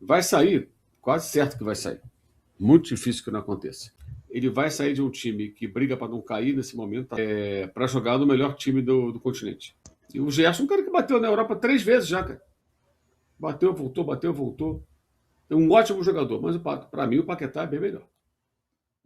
vai sair, quase certo que vai sair. Muito difícil que não aconteça. Ele vai sair de um time que briga para não cair nesse momento para jogar no melhor time do continente. E o Gerson é um cara que bateu na Europa 3 vezes já, cara. Bateu, voltou, bateu, voltou. É um ótimo jogador, mas para mim o Paquetá é bem melhor.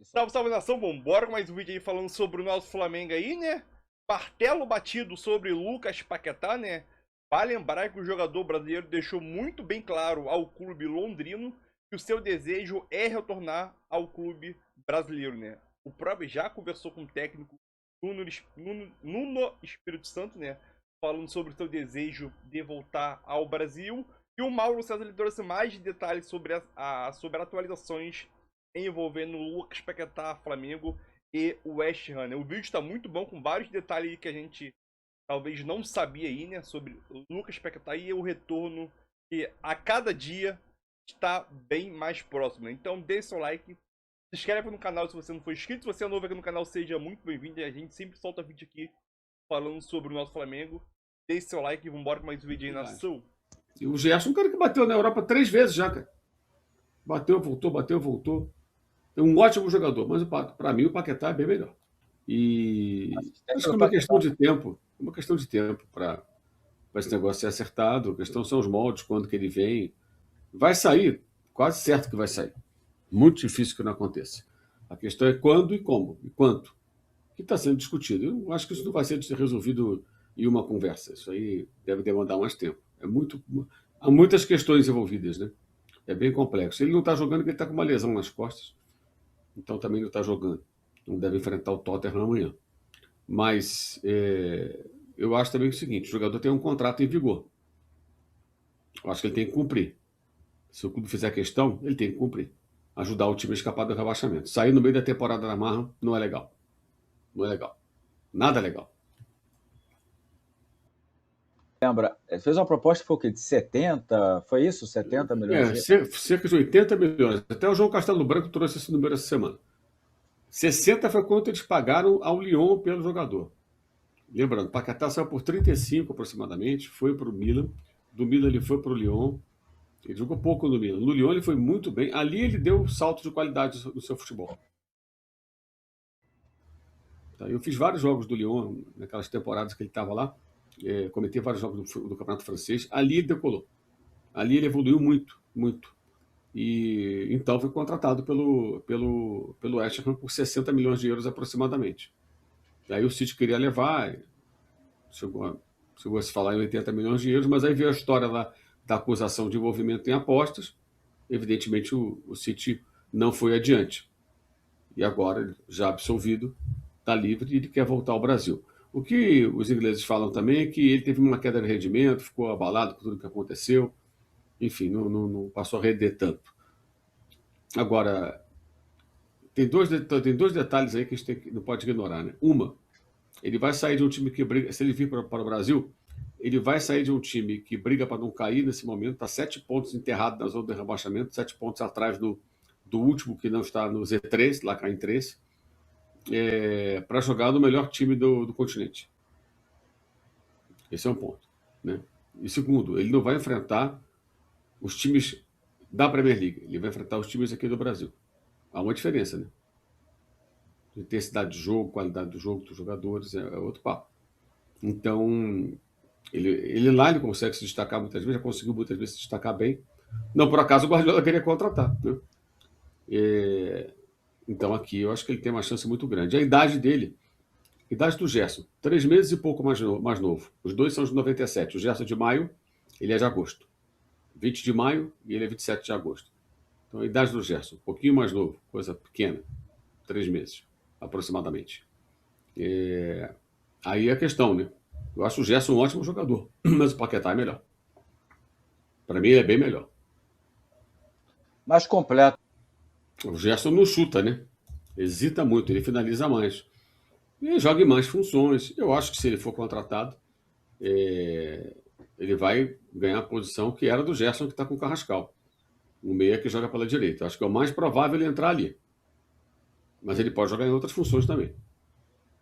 Salve, salve nação, vambora com mais um vídeo aí falando sobre o nosso Flamengo aí, né? Martelo batido sobre Lucas Paquetá, né? Vale lembrar que o jogador brasileiro deixou muito bem claro ao clube londrino que o seu desejo é retornar ao clube brasileiro, né? O próprio já conversou com o técnico Nuno Espírito Santo, né? Falando sobre o seu desejo de voltar ao Brasil. E o Mauro César lhe trouxe mais detalhes sobre sobre atualizações envolvendo o Lucas Paquetá, Flamengo e o West Ham, né? O vídeo está muito bom, com vários detalhes que a gente talvez não sabia aí, né? Sobre o Lucas Paquetá e o retorno que a cada dia está bem mais próximo, né? Então deixe seu like, se inscreve no canal se você não for inscrito. Se você é novo aqui no canal, seja muito bem-vindo. E a gente sempre solta vídeo aqui falando sobre o nosso Flamengo. Deixe seu like e vambora com mais um vídeo aí, nação. E o Gerson é um cara que bateu na Europa 3 vezes já, cara. Bateu, voltou, bateu, voltou. É um ótimo jogador, mas para mim o Paquetá é bem melhor. E acho que é uma questão de tempo, para esse negócio ser acertado. A questão são os moldes, quando que ele vem. Vai sair, quase certo que vai sair. Muito difícil que não aconteça. A questão é quando e como, e quanto, que está sendo discutido. Eu acho que isso não vai ser resolvido em uma conversa. Isso aí deve demandar mais tempo. Há muitas questões envolvidas, né? É bem complexo. Ele não está jogando porque ele está com uma lesão nas costas. Então também não está jogando. Não deve enfrentar o Tottenham amanhã. Mas eu acho também o seguinte: o jogador tem um contrato em vigor. Eu acho que ele tem que cumprir. Se o clube fizer questão, ele tem que cumprir. Ajudar o time a escapar do rebaixamento. Sair no meio da temporada na marra não é legal. Não é legal. Nada legal. Lembra, fez uma proposta que foi o quê? De 70? Foi isso? 70 milhões? Cerca de 80 milhões. Até o João Castelo Branco trouxe esse número essa semana. 60 foi quanto eles pagaram ao Lyon pelo jogador. Lembrando, o Paquetá saiu por 35 aproximadamente, foi para o Milan. Do Milan ele foi para o Lyon. Ele jogou pouco no Milan. No Lyon ele foi muito bem. Ali ele deu um salto de qualidade no seu futebol. Eu fiz vários jogos do Lyon, naquelas temporadas que ele estava lá. Comentei vários jogos do Campeonato Francês. Ali ele decolou. Ali ele evoluiu muito, muito. E então foi contratado pelo West Ham por 60 milhões de euros aproximadamente. Aí o City queria levar, chegou a se falar em 80 milhões de euros, mas aí veio a história lá da acusação de envolvimento em apostas. Evidentemente o City não foi adiante. E agora, já absolvido, está livre e ele quer voltar ao Brasil. O que os ingleses falam também é que ele teve uma queda de rendimento, ficou abalado com tudo que aconteceu. Enfim, não passou a render tanto. Agora, tem dois detalhes aí que a gente não pode ignorar, né? Ele vai sair de um time que briga, se ele vir para o Brasil, ele vai sair de um time que briga para não cair nesse momento, está 7 pontos enterrado na zona de rebaixamento, 7 pontos atrás do último que não está no Z3, lá cai em 3, para jogar no melhor time do continente. Esse é um ponto, né? E segundo, ele não vai enfrentar os times da Premier League, ele vai enfrentar os times aqui do Brasil. Há uma diferença, né? Intensidade de jogo, qualidade do jogo dos jogadores, é outro papo. Então, ele lá ele consegue se destacar muitas vezes, já conseguiu muitas vezes se destacar bem. Não por acaso o Guardiola queria contratar, né? Então aqui eu acho que ele tem uma chance muito grande. A idade dele, idade do Gerson, 3 meses e pouco mais novo. Os dois são de 97. O Gerson é de maio, ele é de agosto. 20 de maio e ele é 27 de agosto. Então a idade do Gerson, um pouquinho mais novo, coisa pequena, 3 meses aproximadamente. Aí é a questão, né? Eu acho o Gerson um ótimo jogador, mas o Paquetá é melhor. Para mim ele é bem melhor. Mais completo. O Gerson não chuta, né? Hesita muito, ele finaliza mais. E joga em mais funções. Eu acho que se ele for contratado, ele vai ganhar a posição que era do Gerson, que está com o Carrascal. Um meia que joga pela direita. Eu acho que é o mais provável ele entrar ali. Mas ele pode jogar em outras funções também.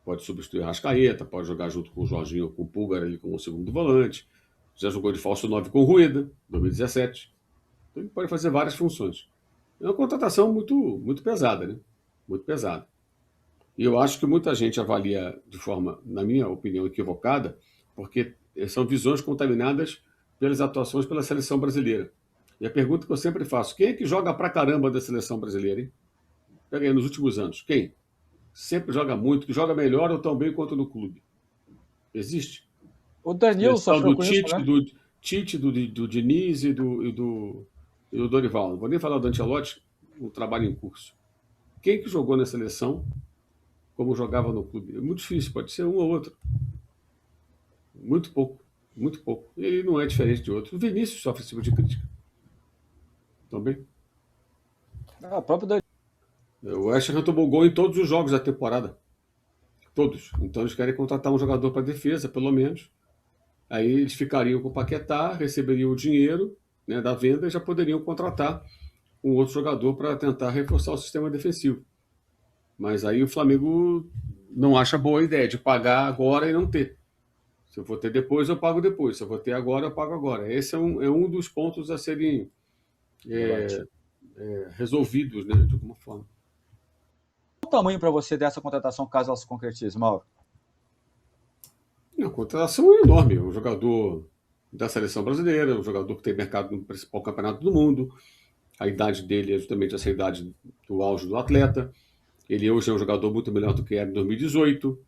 Pode substituir a Arrascaeta, pode jogar junto com o Jorginho ou com o Pulgar ali como segundo volante. Já jogou de falso 9 com o Rueda, 2017. Então, ele pode fazer várias funções. É uma contratação muito pesada, né? Muito pesada. E eu acho que muita gente avalia de forma, na minha opinião, equivocada, porque são visões contaminadas pelas atuações pela seleção brasileira. E a pergunta que eu sempre faço: quem é que joga pra caramba da seleção brasileira, hein? Pega aí, nos últimos anos. Quem? Sempre joga muito, que joga melhor ou tão bem quanto no clube. Existe? O Danilson Seleção achou do com isso, né? Tite, do Diniz e do Dorival. Não vou nem falar do Ancelotti, um trabalho em curso. Quem que jogou na seleção como jogava no clube? É muito difícil, pode ser um ou outro. Muito pouco, muito pouco. E ele não é diferente de outros. O Vinícius sofre esse tipo de crítica. Também. O próprio Danilson. O West Ham tomou gol em todos os jogos da temporada. Todos. Então eles querem contratar um jogador para defesa, pelo menos. Aí eles ficariam com o Paquetá, receberiam o dinheiro, né, da venda e já poderiam contratar um outro jogador para tentar reforçar o sistema defensivo. Mas aí o Flamengo não acha boa a ideia de pagar agora e não ter. Se eu for ter depois, eu pago depois. Se eu vou ter agora, eu pago agora. Esse é um dos pontos a serem resolvidos, né, de alguma forma. Qual o tamanho para você dessa contratação, caso ela se concretize, Mauro? A contratação é enorme. Um jogador da seleção brasileira, um jogador que tem mercado no principal campeonato do mundo. A idade dele é justamente essa idade do auge do atleta. Ele hoje é um jogador muito melhor do que era em 2018.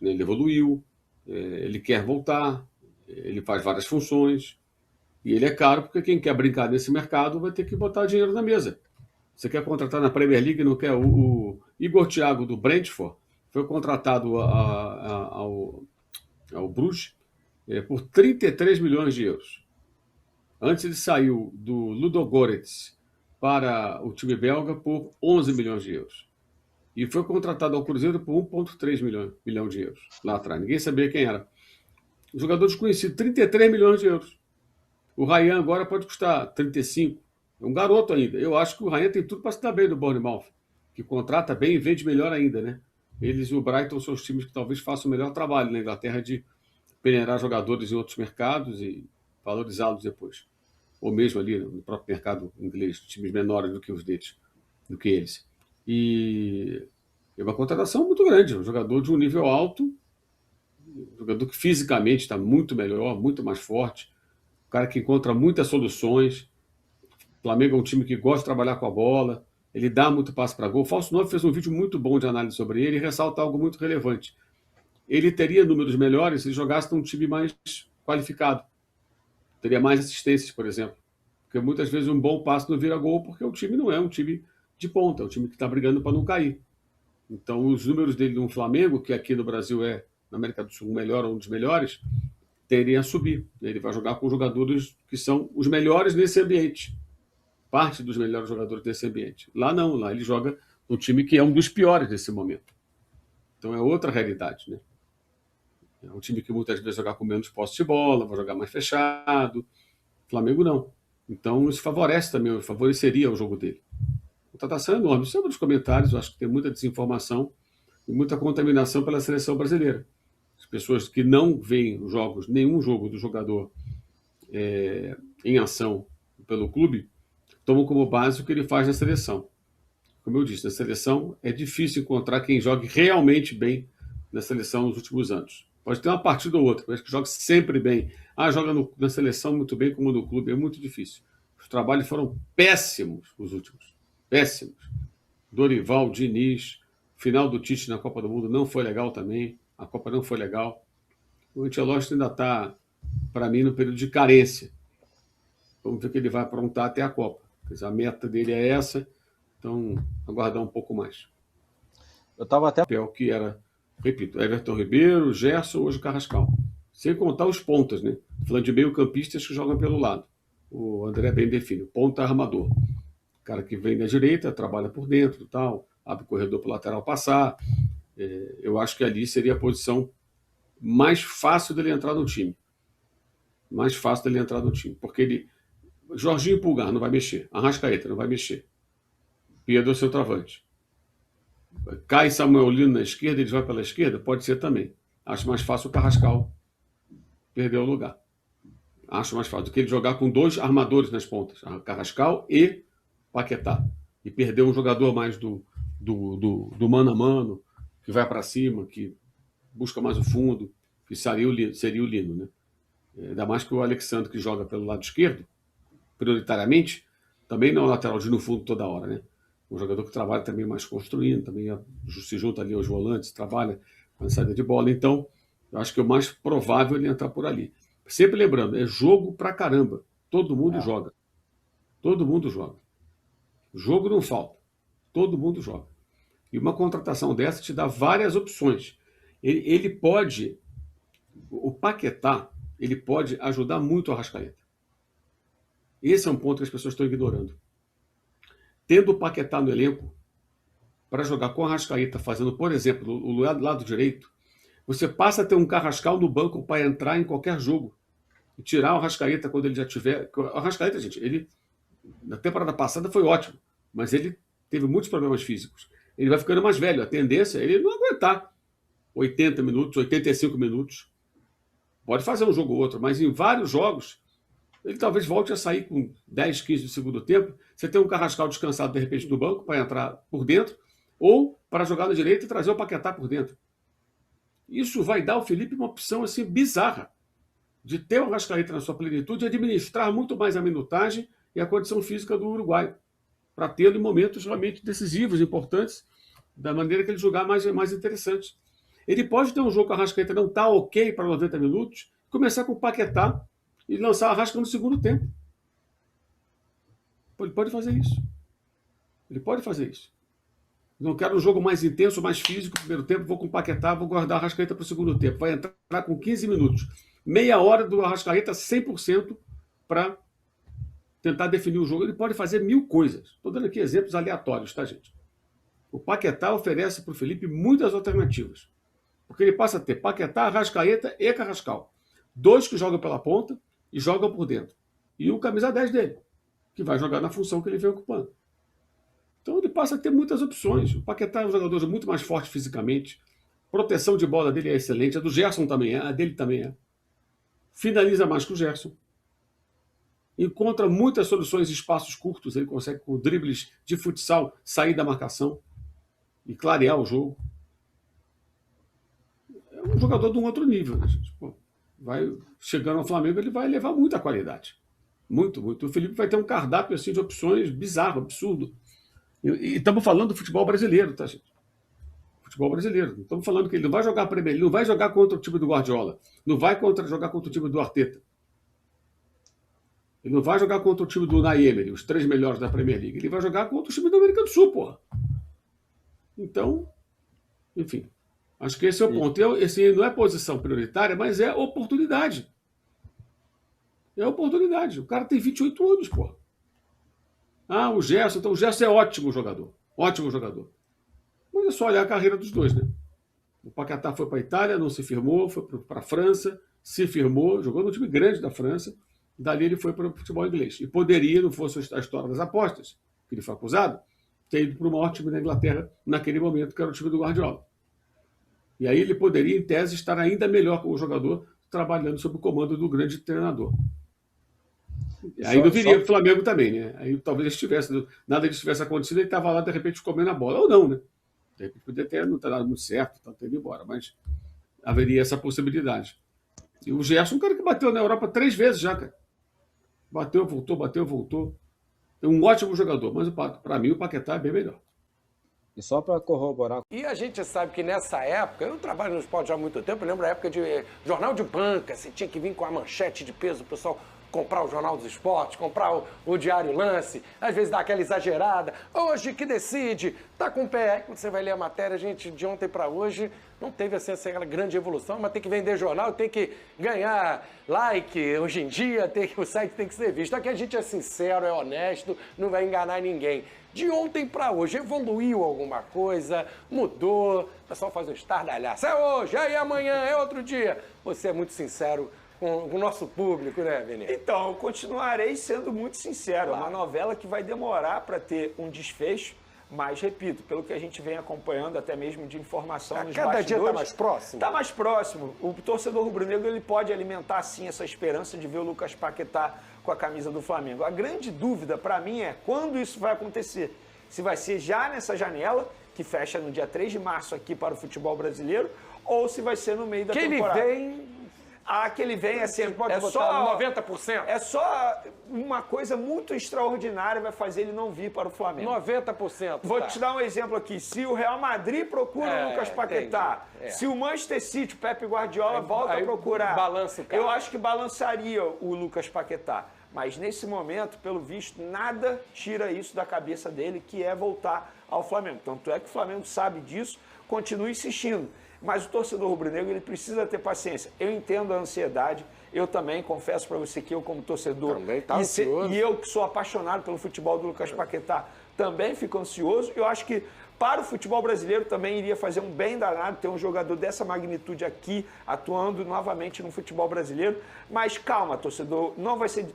Né? Ele evoluiu, ele quer voltar, ele faz várias funções. E ele é caro porque quem quer brincar nesse mercado vai ter que botar dinheiro na mesa. Você quer contratar na Premier League, não quer? O Igor Thiago, do Brentford, foi contratado ao Bruges por 33 milhões de euros. Antes ele saiu do Ludogorets para o time belga por 11 milhões de euros. E foi contratado ao Cruzeiro por 1,3 milhão de euros lá atrás. Ninguém sabia quem era. Um jogador desconhecido, 33 milhões de euros. O Ryan agora pode custar 35. É um garoto ainda. Eu acho que o Ryan tem tudo para se dar bem no Bournemouth, que contrata bem e vende melhor ainda, né? Eles e o Brighton são os times que talvez façam o melhor trabalho na Inglaterra de peneirar jogadores em outros mercados e valorizá-los depois. Ou mesmo ali no próprio mercado inglês, times menores do que os deles, do que eles. E é uma contratação muito grande, um jogador de um nível alto, um jogador que fisicamente está muito melhor, muito mais forte, um cara que encontra muitas soluções. O Flamengo é um time que gosta de trabalhar com a bola, ele dá muito passe para gol. O Falso Novo fez um vídeo muito bom de análise sobre ele e ressalta algo muito relevante. Ele teria números melhores se ele jogasse num time mais qualificado. Teria mais assistências, por exemplo. Porque muitas vezes um bom passe não vira gol porque o time não é um time de ponta, é um time que está brigando para não cair. Então, os números dele no Flamengo, que aqui no Brasil é, na América do Sul, o melhor ou um dos melhores, tendem a subir. Ele vai jogar com jogadores que são os melhores nesse ambiente. Parte dos melhores jogadores desse ambiente. Lá não, lá ele joga num time que é um dos piores nesse momento. Então é outra realidade, né? É um time que muitas vezes jogar com menos posse de bola, vai jogar mais fechado. Flamengo não. Então isso favorece também, favoreceria o jogo dele. A contratação é enorme. Sobre os comentários, eu acho que tem muita desinformação e muita contaminação pela seleção brasileira. As pessoas que não veem os jogos, nenhum jogo do jogador em ação pelo clube, tomam como base o que ele faz na seleção. Como eu disse, na seleção é difícil encontrar quem jogue realmente bem na seleção nos últimos anos. Pode ter uma partida ou outra, mas que jogue sempre bem. Joga na seleção muito bem como no clube, é muito difícil. Os trabalhos foram péssimos os últimos. Péssimos. Dorival, Diniz, final do Tite na Copa do Mundo não foi legal também. A Copa não foi legal. O Ancelotti ainda está, para mim, no período de carência. Vamos ver o que ele vai aprontar até a Copa. A meta dele é essa, então aguardar um pouco mais. Eu estava até... O que era, repito, Everton Ribeiro, Gerson, hoje Carrascal. Sem contar os pontas, né? Falando de meio-campistas que jogam pelo lado. O André bem define, ponta armador. Cara que vem da direita, trabalha por dentro, tal, abre o corredor para o lateral passar. Eu acho que ali seria a posição mais fácil dele entrar no time. Mais fácil dele entrar no time. Porque ele... Jorginho Pulgar não vai mexer. Arrascaeta não vai mexer. Pedro é o seu travante. Cai Samuel Lino na esquerda, ele vai pela esquerda? Pode ser também. Acho mais fácil o Carrascal perder o lugar. Acho mais fácil do que ele jogar com 2 armadores nas pontas, Carrascal e Paquetá. E perder um jogador mais do mano a mano, que vai para cima, que busca mais o fundo, que seria o Lino, né? Ainda mais que o Alexandre, que joga pelo lado esquerdo, prioritariamente, também não é um lateral de no fundo toda hora, né? Um jogador que trabalha também mais construindo, também se junta ali aos volantes, trabalha com a saída de bola. Então, eu acho que é o mais provável ele entrar por ali. Sempre lembrando, é jogo pra caramba. Todo mundo joga. Todo mundo joga. Jogo não falta. Todo mundo joga. E uma contratação dessa te dá várias opções. Ele pode... O Paquetá, ele pode ajudar muito o Arrascaeta. Esse é um ponto que as pessoas estão ignorando. Tendo o Paquetá no elenco, para jogar com o Arrascaeta, fazendo, por exemplo, o lado direito, você passa a ter um Carrascal no banco para entrar em qualquer jogo e tirar o Arrascaeta quando ele já tiver... O Arrascaeta, gente, ele na temporada passada foi ótimo, mas ele teve muitos problemas físicos. Ele vai ficando mais velho. A tendência é ele não aguentar 80 minutos, 85 minutos. Pode fazer um jogo ou outro, mas em vários jogos ele talvez volte a sair com 10, 15 do segundo tempo. Você tem um Carrascal descansado, de repente, no banco para entrar por dentro, ou para jogar na direita e trazer o Paquetá por dentro. Isso vai dar ao Felipe uma opção assim bizarra de ter o Arrascaeta na sua plenitude e administrar muito mais a minutagem e a condição física do uruguaio, para tê-lo em momentos realmente decisivos, importantes, da maneira que ele jogar mais interessante. Ele pode ter um jogo que o Arrascaeta não está ok para 90 minutos, começar com o Paquetá e lançar o Arrasca no segundo tempo. Ele pode fazer isso. Ele pode fazer isso. Não quero um jogo mais intenso, mais físico, no primeiro tempo, vou com o Paquetá, vou guardar o Arrascaeta para o segundo tempo. Vai entrar com 15 minutos. Meia hora do Arrascaeta 100% para tentar definir o jogo. Ele pode fazer 1000 coisas. Estou dando aqui exemplos aleatórios, tá, gente? O Paquetá oferece para o Felipe muitas alternativas. Porque ele passa a ter Paquetá, Arrascaeta e Carrascal. 2 que jogam pela ponta e jogam por dentro. E o camisa 10 dele, que vai jogar na função que ele vem ocupando. Então ele passa a ter muitas opções. O Paquetá é um jogador muito mais forte fisicamente. Proteção de bola dele é excelente. A do Gerson também é. A dele também é. Finaliza mais que o Gerson. Encontra muitas soluções em espaços curtos. Ele consegue, com dribles de futsal, sair da marcação e clarear o jogo. É um jogador de um outro nível, né, gente? Pô, vai chegando ao Flamengo, ele vai levar muita qualidade. Muito, muito. O Felipe vai ter um cardápio assim, de opções bizarro, absurdo. E estamos falando do futebol brasileiro, tá, gente? Futebol brasileiro. Não estamos falando que ele não vai jogar Premier League, ele não vai jogar contra o time do Guardiola, não vai jogar contra o time do Arteta. Ele não vai jogar contra o time do Unai Emery, os 3 melhores da Premier League. Ele vai jogar contra o time da América do Sul, porra. Então, enfim, acho que esse é o ponto. Esse não é posição prioritária, mas é oportunidade. É oportunidade. O cara tem 28 anos, porra. Ah, o Gerson. Então o Gerson é ótimo jogador. Ótimo jogador. Mas é só olhar a carreira dos dois, né? O Paquetá foi para a Itália, não se firmou, foi para a França, se firmou, jogou no time grande da França. Dali ele foi para o futebol inglês. E poderia, não fosse a história das apostas, que ele foi acusado, ter ido para o maior time da Inglaterra naquele momento, que era o time do Guardiola. E aí ele poderia, em tese, estar ainda melhor como jogador, trabalhando sob o comando do grande treinador. Aí não viria para o Flamengo também, né? Aí talvez nada disso tivesse acontecido, ele estava lá, de repente, comendo a bola. Ou não, né? De repente poderia ter não ter dado muito certo, ter ido embora, mas haveria essa possibilidade. E o Gerson, um cara que bateu na Europa 3 vezes já, cara. Bateu, voltou. É um ótimo jogador, mas para mim o Paquetá é bem melhor. E só para corroborar... E a gente sabe que nessa época, eu trabalho no esporte já há muito tempo, eu lembro a época de jornal de banca, você tinha que vir com a manchete de peso, o pessoal comprar o Jornal dos Esportes, comprar o Diário Lance, às vezes dá aquela exagerada, hoje que decide, tá com o pé. Aí quando você vai ler a matéria, gente, de ontem para hoje, não teve assim aquela grande evolução, mas tem que vender jornal, tem que ganhar like, hoje em dia o site tem que ser visto. Aqui a gente é sincero, é honesto, não vai enganar ninguém. De ontem para hoje, evoluiu alguma coisa, mudou, o pessoal faz um estardalhaço, é hoje, aí amanhã, é outro dia. Você é muito sincero com o nosso público, né, Vini? Então, eu continuarei sendo muito sincero. Claro. É uma novela que vai demorar para ter um desfecho. Mas, repito, pelo que a gente vem acompanhando, até mesmo de informação nos Cada dia bastidores... está mais próximo? Está mais próximo. O torcedor rubro-negro ele pode alimentar, sim, essa esperança de ver o Lucas Paquetá com a camisa do Flamengo. A grande dúvida, para mim, é quando isso vai acontecer. Se vai ser já nessa janela, que fecha no dia 3 de março aqui para o futebol brasileiro, ou se vai ser no meio da temporada. Que ele vem... que ele vem assim, pode botar 90%. É só uma coisa muito extraordinária vai fazer ele não vir para o Flamengo. 90%. Vou te dar um exemplo aqui. Se o Real Madrid procura o Lucas Paquetá, se o Manchester City, o Pep Guardiola, volta a procurar, balança o cara. eu acho que balançaria o Lucas Paquetá. Mas nesse momento, pelo visto, nada tira isso da cabeça dele, que é voltar ao Flamengo. Tanto é que o Flamengo sabe disso, continua insistindo. Mas o torcedor rubro-negro ele precisa ter paciência. Eu entendo a ansiedade. Eu também confesso para você que eu, como torcedor, e eu que sou apaixonado pelo futebol do Lucas Paquetá, também fico ansioso. Eu acho que para o futebol brasileiro também iria fazer um bem danado ter um jogador dessa magnitude aqui atuando novamente no futebol brasileiro. Mas calma, torcedor, não vai ser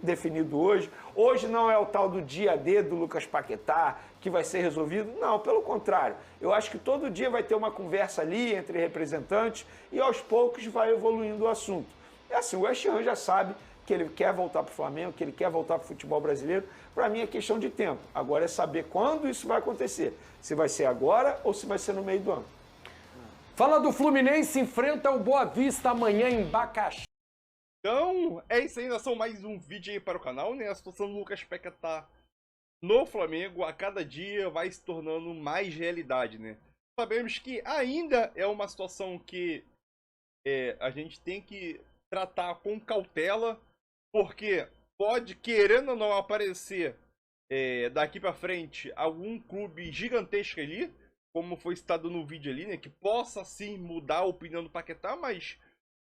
definido hoje. Hoje não é o tal do dia D do Lucas Paquetá que vai ser resolvido. Não, pelo contrário. Eu acho que todo dia vai ter uma conversa ali entre representantes e aos poucos vai evoluindo o assunto. É assim, o West Ham já sabe que ele quer voltar para o Flamengo, que ele quer voltar para o futebol brasileiro. Para mim é questão de tempo. Agora é saber quando isso vai acontecer. Se vai ser agora ou se vai ser no meio do ano. Fala do Fluminense, enfrenta o Boa Vista amanhã em Bacaxi. Então, é isso aí, nação, mais um vídeo aí para o canal, né? A situação do Lucas Paquetá no Flamengo a cada dia vai se tornando mais realidade, né? Sabemos que ainda é uma situação que a gente tem que tratar com cautela, porque pode, querendo ou não, aparecer daqui para frente algum clube gigantesco ali, como foi citado no vídeo ali, né? Que possa sim mudar a opinião do Paquetá, mas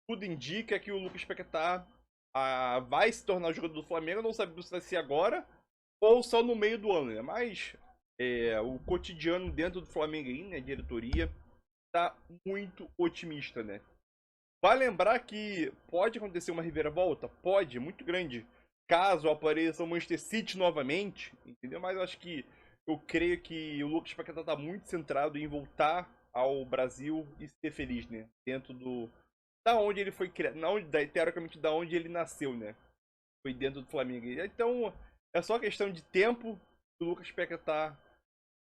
tudo indica que o Lucas Paquetá vai se tornar jogador do Flamengo. Não sabemos se vai ser agora ou só no meio do ano, né? Mas o cotidiano dentro do Flamengo aí, né? A diretoria tá muito otimista, né? Vale lembrar que pode acontecer uma reviravolta? Pode, muito grande. Caso apareça o Manchester City novamente, entendeu? Mas eu creio que o Lucas Paquetá tá muito centrado em voltar ao Brasil e ser feliz, né? Dentro da onde ele foi criado, teoricamente da onde ele nasceu, né? Foi dentro do Flamengo. Então, é só questão de tempo do Lucas Paquetá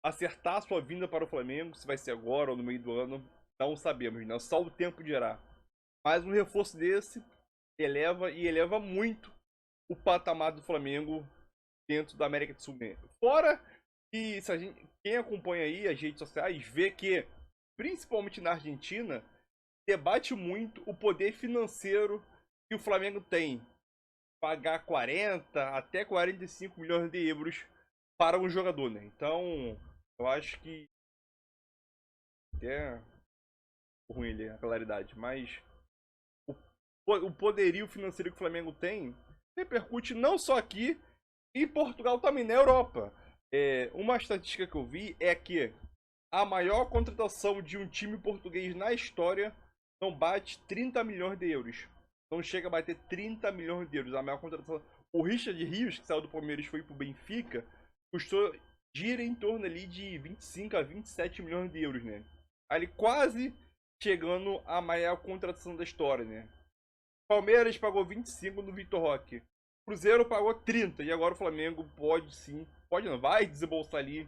acertar a sua vinda para o Flamengo. Se vai ser agora ou no meio do ano, não sabemos, né? Só o tempo dirá. Mas um reforço desse eleva muito o patamar do Flamengo dentro da América do Sul, né? Fora que quem acompanha aí as redes sociais vê que, principalmente na Argentina, debate muito o poder financeiro que o Flamengo tem. Pagar 40 até 45 milhões de euros para um jogador, né? Então, eu acho que é ruim ali a claridade, mas o poderio financeiro que o Flamengo tem repercute não só aqui, em Portugal também, na Europa. Uma estatística que eu vi é que a maior contratação de um time português na história não bate 30 milhões de euros. Não chega a bater 30 milhões de euros. A maior contratação. O Richard Rios, que saiu do Palmeiras e foi pro Benfica, gira em torno ali de 25 a 27 milhões de euros, né? Ali quase chegando à maior contratação da história, né? Palmeiras pagou 25 no Vitor Roque. Cruzeiro pagou 30. E agora o Flamengo vai desembolsar ali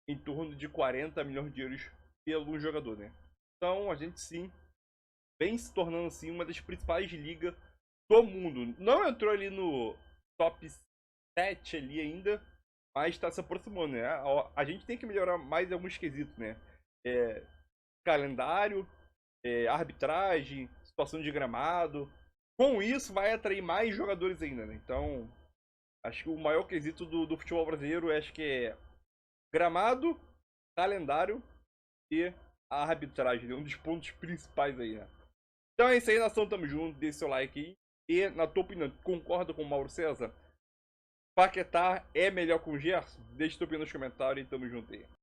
em torno de 40 milhões de euros pelo jogador, né? Então a gente sim vem se tornando assim uma das principais ligas do mundo. Não entrou ali no top 7 ali ainda, mas está se aproximando, né? A gente tem que melhorar mais alguns quesitos, né? Calendário, arbitragem, situação de gramado. Com isso vai atrair mais jogadores ainda, né? Então, acho que o maior quesito do futebol brasileiro acho que é gramado, calendário e a arbitragem, né? Um dos pontos principais aí, né? Então é isso aí, nação, tamo junto, deixa seu like aí. E, na tua opinião, concorda com o Mauro César? Paquetá é melhor que o Gerson? Deixa tua opinião nos comentários e tamo junto aí.